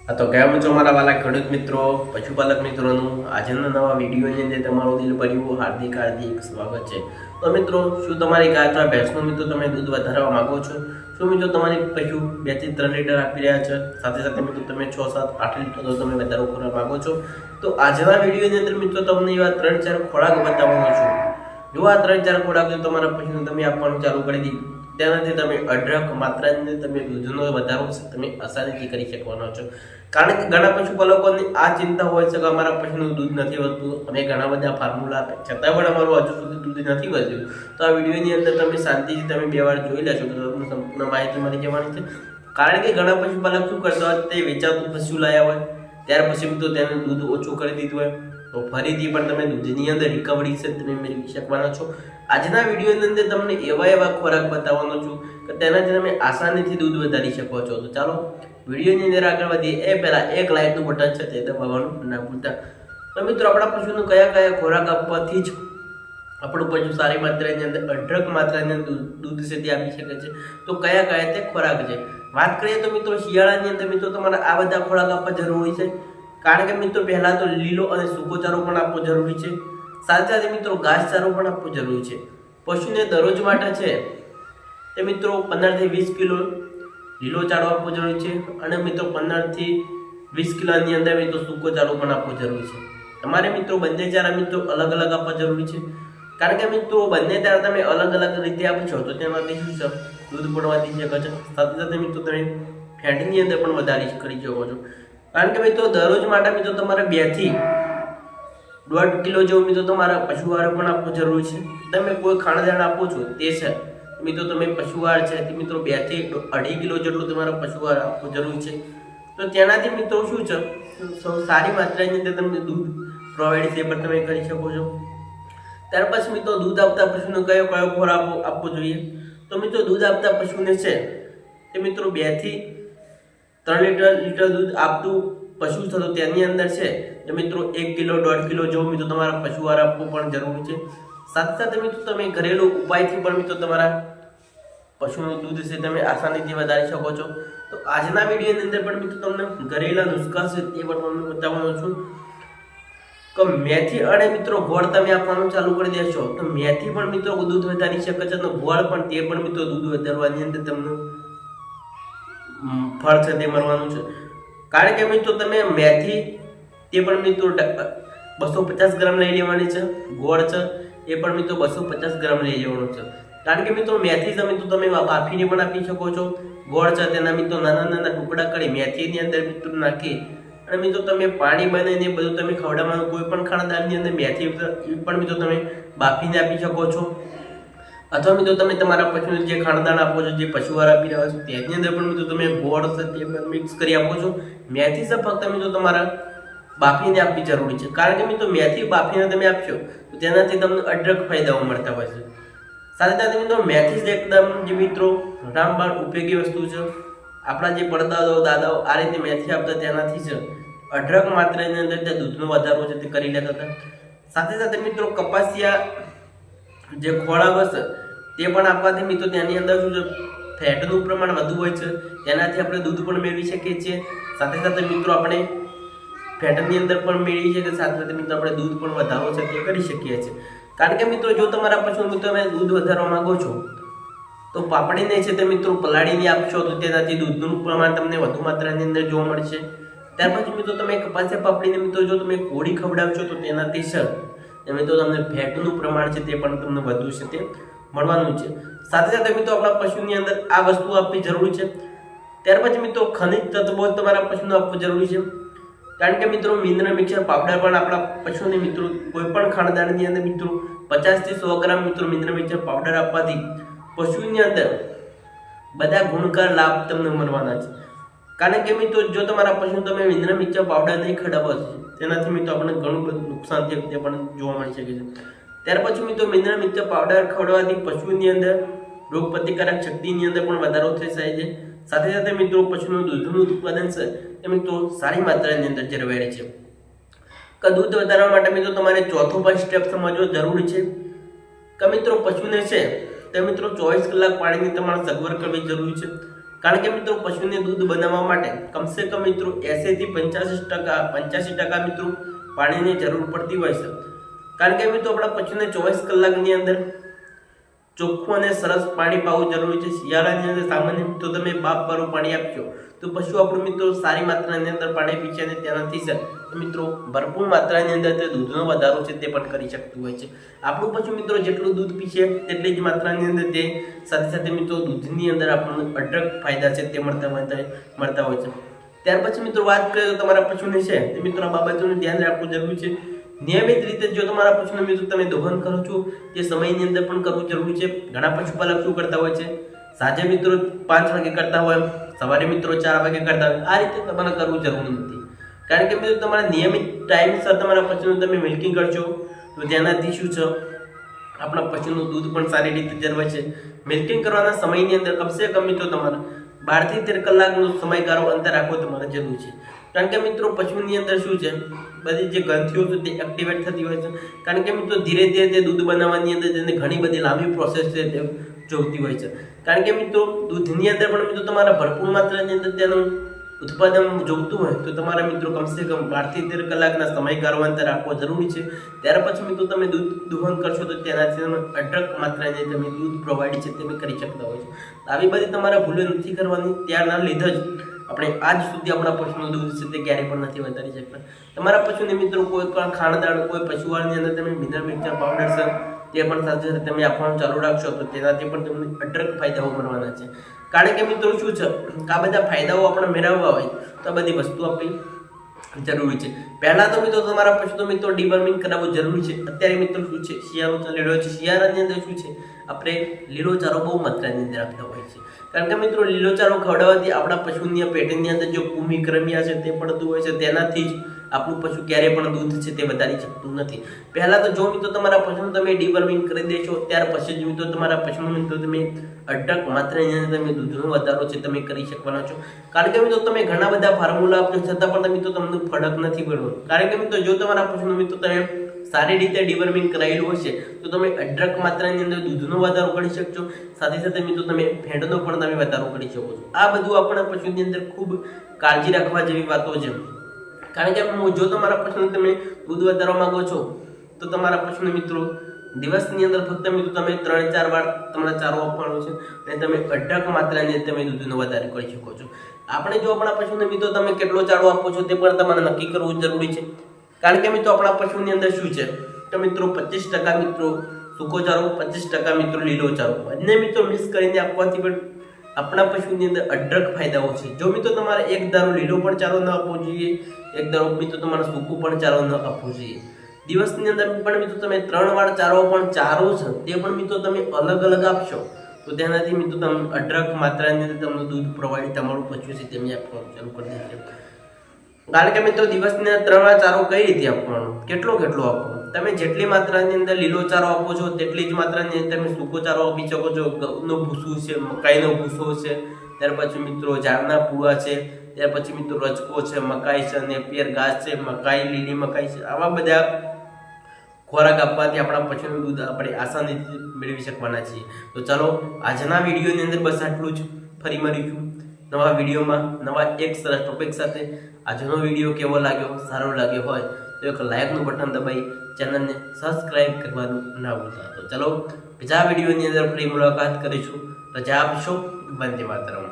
તો કેમ છો મારા વાલા ખેડૂત મિત્રો, પશુપાલક મિત્રોનું આજના નવા વિડીયોની અંદર તમારું દિલભર્યું હાર્દિક સ્વાગત છે। તો મિત્રો, શું તમારી ગાય અથવા ભેંસનું મિત્રો તમે દૂધ વધારવા માંગો છો? શું મિત્રો તમારી પશુ 2 થી 3 લીટર આપી રહ્યા છે, સાથે સાથે મિત્રો તમે 6, 7, 8 લીટર તો તમે વધારો કરવા માંગો છો? તો આજના વિડીયોની અંદર મિત્રો તમને એવા 3-4 ખોરાક બતાવવાનો છું। જો આ 3-4 ખોરાક જો તમારા પશુને તમે આપવાનું ચાલુ કરી દીધું, તેનાથી તમે અઢળક માત્રાની તમે દૂધનો વધારો તમે આસાનીથી કરી શકવાનો છો। કારણ કે ઘણા પશુપાલકોની આ ચિંતા હોય છે કે અમારા પશુનું દૂધ નથી વધતું, અમે ઘણા બધા ફોર્મ્યુલા આપે છતાં પણ અમારું હજુ સુધી દૂધ નથી વધ્યું। તો આ વિડીયોની અંદર તમે શાંતિથી તમે 2 વાર જોઈ લેશો તો તમને સંપૂર્ણ માહિતી મળી જવાની છે। કારણ કે ઘણા પશુપાલક શું કરતા હોય, તે વેચાતું પશુ લાયા હોય ત્યાર પછી તો તેને દૂધ ઓછું કરી દીધું હોય, તો ફરીથી પણ તમે દૂધની અંદર રિકવરી છે તમે મેળવી શકવાના છો। આજના વિડીયોની અંદર તમને એવા ખોરાક બતાવવાનો છું કે તેનાથી તમે આસાનીથી દૂધ વધારી શકો છો। તો ચાલો વિડીયોની અંદર આગળ વધીએ એ પહેલા એક લાઇકનું બટન છે તે દબાવવાનું ના ભૂલતા। તો મિત્રો, આપણા પશુનું કયા ખોરાક આપવાથી જ આપણું પશુ સારી માત્રાની અંદર અઢળક માત્રાની દૂધ છે તે આપી શકે છે, તો કયા તે ખોરાક છે? વાત કરીએ તો મિત્રો, શિયાળાની અંદર મિત્રો તમારે આ બધા ખોરાક આપવા જરૂરી છે। કારણ કે મિત્રો, પહેલા તો લીલો અને સૂકો ચારો પણ આપવો જરૂરી છે, સાથે સાથે મિત્રો ઘાસચારો પણ આપવો જરૂરી છે। પશુને દરરોજ માટે છે તે મિત્રો 15 થી 20 કિલો લીલો ચારો આપવો જરૂરી છે, અને મિત્રો 15 થી 20 કિલોની અંદર મિત્રો સૂકો ચારો પણ આપવો જરૂરી છે। તમારે મિત્રો બંને ચારા મિત્રો અલગ અલગ આપવા જરૂરી છે, કારણ કે મિત્રો બંને ચારા તમે અલગ અલગ રીતે આપશો તો તેમાંથી શું છે, દૂધ પણ વધી શકે છે, સાથે સાથે મિત્રો તમે ફેટની અંદર પણ વધારી કરી શકો છો। કારણ કે મિત્રો દરરોજ માટે મિત્રો તમારે 2 થી 1.5 કિલો જેવું મિત્રો તમારા પશુઆહાર પણ આપવો જરૂરી છે। તમે કોઈ ખાણદાણ આપો છો તે છે મિત્રો, તમે પશુઆહાર છે તે મિત્રો 2 થી 2.5 કિલો જેટલું તમારા પશુઆહાર આપવો જરૂરી છે। તો તેનાથી મિત્રો શું છે, સારી માત્રાની અંદર તમને દૂધ પ્રોવાઈડ છે પણ તમે કરી શકો છો। ત્યાર પછી મિત્રો દૂધ આપતા પશુને કયો ખોરાક આપવો જોઈએ? તો મિત્રો દૂધ આપતા પશુને છે તે મિત્રો 2 થી 3 લીટર દૂધ આપતું પશુ છે તો તેની અંદર છે તો મિત્રો 1 કિલો 1.5 કિલો જેવું મિત્રો તમારા પશુઆહાર આપવો પણ જરૂરી છે। સાથે સાથે મિત્રો તમે ઘરેલું ઉપાયથી પણ મિત્રો તમારા પશુનું દૂધ છે તમે આસાનીથી વધારી શકો છો। તો આજના વિડીયોની અંદર પણ મિત્રો તમને ઘરેલા નુસ્ખા છે તે પણ તમને બતાવવાનો છું કે મેથી અને મિત્રો ગોળ તમે આપવાનું ચાલુ કરી દેશો તો મેથી પણ મિત્રો દૂધ વધારી શકે છે, તો ગોળ પણ તે પણ મિત્રો દૂધ વધારવાની અંદર તમને ફળ છે તે મળવાનું છે। કારણ કે મિત્રો તમે મેથી તે પણ મિત્રો 250 ગ્રામ લઈ લેવાની છે, ગોળ છે એ પણ મિત્રો 250 ગ્રામ લઈ લેવાનું છે। કારણ કે મિત્રો મેથી છે મિત્રો તમે બાફીને પણ આપી શકો છો, ગોળ છે તેના મિત્રો નાના ટુકડા કરી મેથીની અંદર મિત્રો નાખી અને મિત્રો તમે પાણી બનાવીને બધું તમે ખવડાવવાનું, કોઈ પણ ખાણાદારની અંદર મેથી પણ મિત્રો તમે બાફીને આપી શકો છો, અથવા મિત્રો તમે તમારા પશુને જે ખાણદાણ આપો છો, જે પશુઆહાર આપી રહ્યા છો તેની અંદર પણ મિત્રો તમે ગોળ છે તે પણ મિક્સ કરી આપો છો। મેથી છે ફક્ત મિત્રો તમારા બાફીને આપવી જરૂરી છે, કારણ કે મિત્રો મેથી બાફીને તમે આપશો તો તેનાથી તમને અઢળક ફાયદાઓ મળતા હોય છે। સાથે સાથે મિત્રો મેથી જ એકદમ જે મિત્રો રામબાણ ઉપયોગી વસ્તુ છે। આપણા જે પડદાદાઓ દાદાઓ આ રીતે મેથી આપતા તેનાથી જ અઢળક માત્રાની અંદર તે દૂધનો વધારો છે તે કરી લેતા હતા। સાથે સાથે મિત્રો કપાસિયા જે ખોરાક હશે તે પણ આપવાથી મિત્રો તેની અંદર શું છે, ફેટનું પ્રમાણ વધુ હોય છે, તેનાથી આપણે દૂધ પણ મેળવી શકીએ છીએ। સાથે સાથે મિત્રો આપણે ફેટની અંદર પણ મેળવી શકીએ, સાથે સાથે મિત્રો આપણે દૂધ પણ વધારો છે તે કરી શકીએ છીએ। કારણ કે મિત્રો જો તમારા પશુનું તમે દૂધ વધારવા માંગો છો તો પાપડીને છે તે મિત્રો પલાળીને આપશો તો તેનાથી દૂધનું પ્રમાણ તમને વધુ માત્રાની અંદર જોવા મળશે। ત્યાર પછી મિત્રો તમે કપાસિયા પાપડીને મિત્રો જો તમે કોળી ખવડાવશો તો તેનાથી છે મિત્રો તમને ફેટનું પ્રમાણ છે તે પણ તમને વધુ છે તે મળવાનું છે। સાથે સાથે મિત્રો આપણા પશુની અંદર આ વસ્તુ આપવી જરૂરી છે। ત્યાર પછી મિત્રો ખનિજ તત્વો તમારા પશુને આપવું જરૂરી છે, કારણ કે મિત્રો મિનરલ મિક્સર પાવડર પણ આપણા પશુને મિત્રો કોઈ પણ ખાણદાણની અંદર મિત્રો 50 થી 100 ગ્રામ મિત્રો મિનરલ મિક્સર પાવડર આપવાથી પશુની અંદર બધા ગુણકાર લાભ તમને મળવાના છે। કારણ કે મિત્રો જો તમારા પશુ તમે મિનરલ મિક્સર પાવડર નહીં ખવડાવો તેનાથી મિત્રો આપણને ઘણું બધું નુકસાન તે પણ જોવા મળી શકે છે। ત્યાર પછી મિત્રો મિનરલ મિક્સર પાવડર ખવડાવવાથી પશુની અંદર રોગ પ્રતિકારક શક્તિની અંદર પણ વધારો થઈ જાય છે। સાથે સાથે મિત્રો પશુનું દૂધનું ઉત્પાદન છે એ મિત્રો સારી માત્રાની અંદર જળવાઈ રહે છે। કે દૂધ વધારવા માટે મિત્રો તમારે ચોથો પણ સ્ટેપ સમજવો જરૂરી છે કે મિત્રો પશુને છે તે મિત્રો 24 કલાક પાણીની તમારે સગવડ કરવી જરૂરી છે। કારણ કે મિત્રો પશુને દૂધ બનાવવા માટે કમસે કમ મિત્રો 80 થી 85% મિત્રો પાણીની જરૂર પડતી હોય છે. કારણ કે મિત્રો આપણા પશુને 24 કલાકની અંદર ચોખ્ખું અને સરસ પાણી પાવું જરૂરી છે. શિયાળાની અંદર સામાન્ય મિત્રો તમે બાફવાળું પાણી આપશો તો પશુ આપણું મિત્રો સારી માત્રાની અંદર પાણી પીશે અને તેનાથી મિત્રો ભરપૂર માત્રાની અંદર તે દૂધનો વધારો છે તે પણ કરી શકતું હોય છે. આપણું પશુ મિત્રો જેટલું દૂધ પીશે તેટલી જ માત્રાની અંદર તે સાથે સાથે મિત્રો દૂધની અંદર આપણને અઢળક ફાયદા છે તે મળતા હોય છે. ત્યાર પછી મિત્રો વાત કરીએ તો તમારા પશુને છે તે મિત્રો આ બાબતોનું ધ્યાન રાખવું જરૂરી છે. નિયમિત રીતે જો તમારા પશુનું મિત્રો તમે દોહન કરો છો તે સમયની અંદર પણ કરવું જરૂરી છે. ઘણા પશુપાલક શું કરતા હોય છે, સાંજે મિત્રો 5 વાગે કરતા હોય, સવારે મિત્રો 4 વાગે કરતા હોય. આ રીતે તમારે કરવું જરૂરી નથી. કારણ કે મિત્રો તમારા નિયમિત ટાઈમસર તમારા પશુનું તમે મિલ્કિંગ કરશો તો તેનાથી શું છે, આપણા પશુનું દૂધ પણ સારી રીતે જળવાય છે. મિલ્કિંગ કરવાના સમયની અંદર કમસે કમ મિત્રો તમારે 12 થી 13 કલાકનો સમયગાળો અંતર રાખવો તમારે જરૂરી છે. કારણ કે મિત્રો પશુની અંદર શું છે, બધી જે ગ્રંથિઓ છે તે એક્ટિવેટ થતી હોય છે. કારણ કે મિત્રો ધીરે ધીરે તે દૂધ બનાવવાની અંદર તેને ઘણી બધી લાંબી પ્રોસેસ છે તે જોઈતી હોય છે. કારણ કે મિત્રો દૂધની અંદર પણ મિત્રો તમારા ભરપૂર માત્રાની અંદર તેનું ઉત્પાદન જોઈતું હોય તો તમારા મિત્રો કમસે કમ 12 થી 13 કલાકના સમયગાળો અંતર રાખવો જરૂરી છે. ત્યાર પછી મિત્રો તમે દૂધ દોહન કરશો તો તેનાથી અઢળક માત્રાની તમે દૂધ પ્રોવાઈડ છે તે કરી શકતા હોય છે. આવી બધી તમારે ભૂલો નથી કરવાની. ત્યારના લીધે જ આપણે આજ સુધી આપણા પશુનું દૂધ છે તે ક્યારેય પણ નથી વધારી શકતા. તમારા પશુને મિત્રો કોઈ પણ ખાણદાણ, કોઈ પશુઆહારની અંદર તમે મિનરલ મિક્સર પાવડર છે તે પણ સાથે સાથે તમે આપવાનું ચાલુ રાખશો તો તેનાથી પણ તમને અઢળક ફાયદાઓ મળવાના છે. કારણ કે મિત્રો શું છે, આ બધા ફાયદાઓ આપણે મેળવવા હોય તો આ બધી વસ્તુ આપણી જરૂરી છે. પહેલા તો મિત્રો તમારા પશુ તો મિત્રો ડિવર્મિંગ કરાવવું જરૂરી છે. અત્યારે મિત્રો શું છે, શિયાળો ચાલી રહ્યો છે. શિયાળાની અંદર શું છે, આપણે લીલો ચારો બહુ માત્રાની અંદર આપતા હોય છે. કારણ કે મિત્રો લીલો ચારો ખવડાવવાથી આપણા પશુની પેટની અંદર જો કૃમિક્રમિયા છે તે પડતું હોય છે, તેનાથી જ આપણું પશુ ક્યારેય પણ દૂધ છે તે વધારી શકતું નથી. પહેલા તો જો મિત્રો તમારા પશુનું તમે ડિવર્મિંગ કરી દેશો ત્યાર પછી જ મિત્રો તમારા પશુનું મિત્રો તમે અઢળક માત્રાની અંદર તમે દૂધનો વધારો છે તમે કરી શકવાના છો. કારણ કે મિત્રો તમે ઘણા બધા ફોર્મ્યુલા આપશો છતાં પણ મિત્રો તમને ફરક નથી પડવાનો. કારણ કે મિત્રો જો તમારા પશુનું મિત્રો તમે સારી રીતે ડિવર્મિંગ કરાયેલું હશે તો તમે અઢળક માત્રાની અંદર દૂધનો વધારો કરી શકશો. સાથે સાથે મિત્રો તમે ફેંટનો પણ તમે વધારો કરી શકો છો. આ બધું આપણા પશુની અંદર ખૂબ કાળજી રાખવા જેવી વાતો છે. કારણ કે જો તમારા પશુને તમે દૂધ વધારવા માંગો છો તો તમારા પશુને મિત્રો દિવસની અંદર ફક્ત મિત્રો તમે 3-4 વાર તમારે ચારો આપવાનો છે અને તમે અઢળક માત્રાની તમે દૂધનો વધારો કરી શકો છો. આપણે જો આપણા પશુને મિત્રો તમે કેટલો ચારો આપો છો તે પણ તમારે નક્કી કરવું જરૂરી છે. કારણ કે મિત્રો આપણા પશુની અંદર શું છે તો મિત્રો 25% મિત્રો સૂકો ચારો, 25% મિત્રો લીલો ચારો, બંને મિત્રો મિક્સ કરીને આપવાથી પણ આપણા પશુની અંદર અઢળક ફાયદાઓ છે. જો મિત્રો તમારે એક ધારો લીલો પણ ચારો ન આપવો જોઈએ, એક ધારો મિત્રો તમારે સૂકો પણ ચારો ન આપવો જોઈએ. દિવસની અંદર પણ મિત્રો તમે 3 વાર ચારો છે તે પણ મિત્રો તમે અલગ અલગ આપશો તો તેનાથી મિત્રો તમે અઢળક માત્રાની અંદર તમને દૂધ પ્રોવાઈડ તમારું પશુ છે તેમને આપવાનું ચાલુ કરી દેશે. કારણ કે મિત્રો દિવસની અંદર 3 વાર ચારો કઈ રીતે આપવાનો, કેટલો આપવો, તમે જેટલી માત્રાની અંદર લીલો ચારો આપો છો તેટલી જ માત્રાની અંદર તમે સૂકો ચારો આપી શકો છો. ઘઉંનો ભૂસો છે, મકાઈનો ભૂસો છે, ત્યાર પછી મિત્રો ઝાડના પૂળા છે, ત્યાર પછી મિત્રો રજકો છે, મકાઈ છે, નેપિયર ઘાસ છે, મકાઈ, લીલી મકાઈ છે. આવા બધા ખોરાક આપવાથી આપણા પશુનું દૂધ આપણે આસાનીથી મેળવી શકવાના છીએ. તો ચાલો આજના વિડીયોની અંદર બસ આટલું જ. ફરી મળીશું નવા વિડીયોમાં નવા એક સરસ ટોપિક સાથે. આજનો વિડીયો કેવો લાગ્યો, સારો લાગ્યો હોય તો એક લાઇકનું બટન દબાવી ચેનલને સબસ્ક્રાઇબ કરવાનું ના ભૂલતા. તો ચલો બીજા વિડીયોની અંદર ફરી મુલાકાત કરીશું. રજા આપશો. વંદે માતરમ.